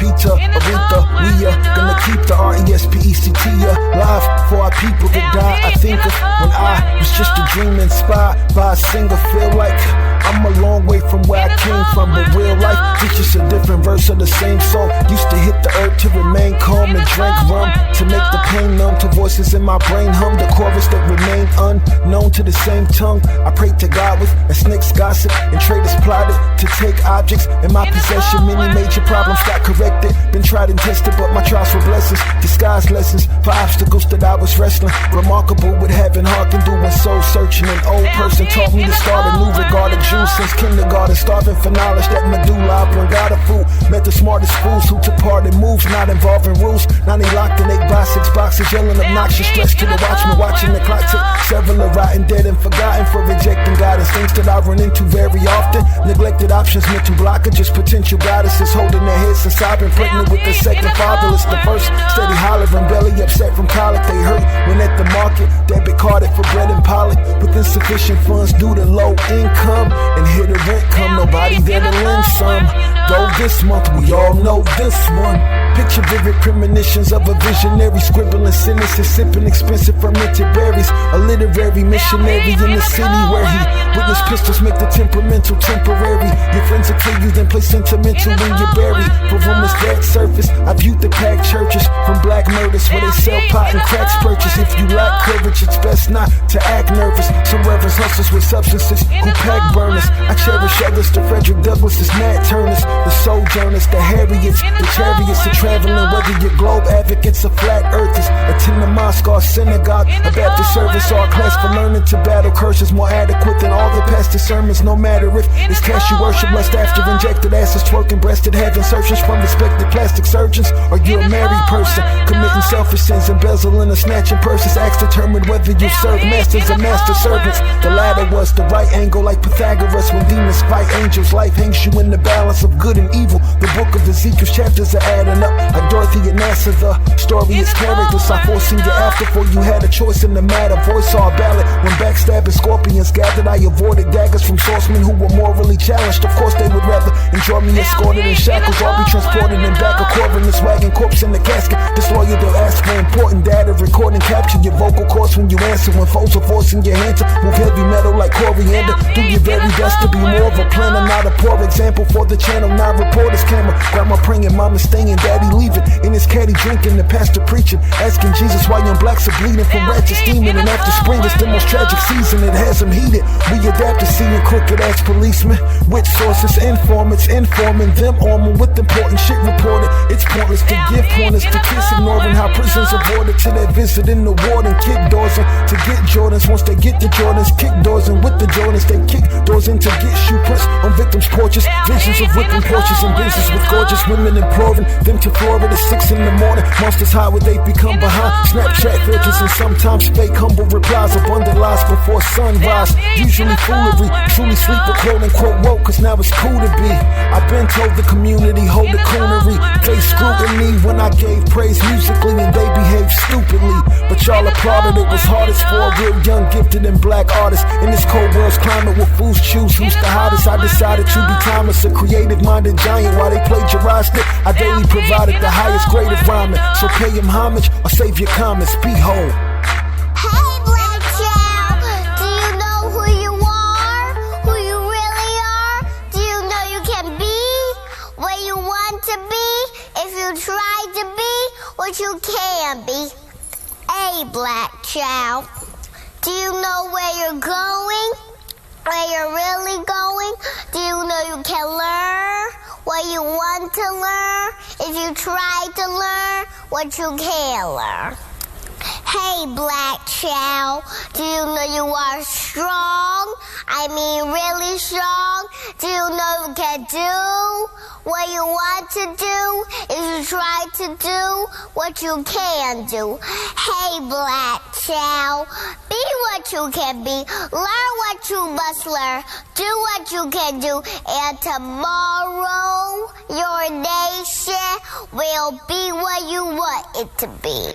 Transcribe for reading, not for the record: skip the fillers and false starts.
Peter, Aretha, we are gonna keep the RESPECT alive for our people that die. I think of when I was just a dream inspired by a singer. Feel like I'm a long way from where I came from, but real life is just a different verse of the same song. Used to hit the earth to remain calm and drink rum to make the pain numb, to voices in my brain hum the chorus that remain unknown to the same tongue I prayed to God with, and snakes gossip and traitors plotted to take objects in my possession. Many major problems got corrected, been tried and tested, but my trials were blessings, disguised lessons for obstacles that I was wrestling. Remarkable with having heart and doing soul searching. An old person taught me to start a new regard of Jews since kindergarten, starving for knowledge that medulla oblongata food. Met the smartest fools who took part in moves not involving rules. Now they locked in 8x6 boxes, yelling obnoxious, stressed to the watchman, watching the clock tick. Several are rotten, dead and forgotten for rejecting guidance. Things that I run into very often, neglected options, mental blockage, potential goddesses holding their heads since I've been pregnant with the second fatherless. The first steady hollering, belly upset from colic. They hurt when at the market, debit carded for bread and pollock, with insufficient funds due to low income, and here the rent come, nobody there to lend some. Though this month we all know this one. Picture vivid premonitions of a visionary, scribbling sentences, sipping expensive fermented berries. A literary missionary in the city where he witnessed pistols make the temperamental temporary. Your friends will kill you, then play sentimental when you're buried. For rumors that surface, I viewed the packed churches from black murders where they sell pot and cracks purchase. If you lack courage, it's best not to act nervous. Some reverends hustlers with substances who pack burners. I cherish others, the Frederick Douglasses, Nat Turners, the Sojourners, the Harriets, the Chariots, the traveling, whether you're globe advocates or flat earthers. Attend the mosque or synagogue, a Baptist service or a class for learning to battle curses, more adequate than all the pastor sermons. No matter if it's cash you worship, lust after injected asses, twerking breasted, having searches from respected plastic surgeons, or you're a married person committing selfish sins, embezzling or snatching purses. Acts determine whether you serve masters or master servants. The latter was the right angle, like Pythagoras. When demons fight angels, life hangs you in the balance of good and evil. The book of Ezekiel's chapters are adding up like Dorothy and Nasser. The story is characters I forcing you after, for you had a choice in the matter. Voice or ballot. When backstabbing scorpions gathered, I avoided daggers from swordsmen who were morally challenged. Of course they would rather enjoy me escorted in shackles or be transported in back of coroner's wagon, corpse in the casket. Disloyal, they'll ask for important data, record and capture your vocal cords when you answer. When foes are forcing your hand to move heavy metal like coriander, do your very best to be more of a planner, not a poor example for the channel 9 reporter's camera. Grandma praying, mama staying, daddy leaving, in his caddy drinking, the pastor preaching, asking Jesus why young blacks are bleeding from ratchet steaming. And after spring it's the most tragic season, it has them heated. We adapt to seeing crooked ass policemen with sources, informants informing them, arming with important shit reported. It's pointless to give pointers to kids, ignoring how prisons avoided to their visit in the ward and kick doors in to get Jordans. Once they get the Jordans, kick doors in with the Jordans, they kick doors in to get shoe prints on victims' porches. Visions of whipping porches and business with gorgeous women imploring them to Florida 6 in the morning. Monsters high where they've become behind Snapchat filters and sometimes fake humble replies. Abundant lies before sunrise, usually foolery. Truly sleep with quote unquote woke, cause now it's cool to be. I've been told the community hold the coonery. Face scrutiny when I gave praise musically, and they behaved stupidly. But y'all applauded, it was hardest for a real young gifted and black artist. In this cold world's climate where fools choose who's the hottest, I decided to be timeless, a creative minded giant. While they plagiarized it, I daily provided the highest grade of rhyming. So pay him homage or save your comments, behold. Hey black child, do you know who you are? Who you really are? Do you know you can be where you want to be if you try to be what you can be? Hey black child, do you know where you're going? Where you're really going? Do you know you can learn what you want to learn if you try to learn what you can learn? Hey black child, do you know you are strong? I mean really strong. Do you know you can do what you want to do if you try to do what you can do? Hey black child, be what you can be, learn what you must learn, do what you can do, and tomorrow your nation will be what you want it to be.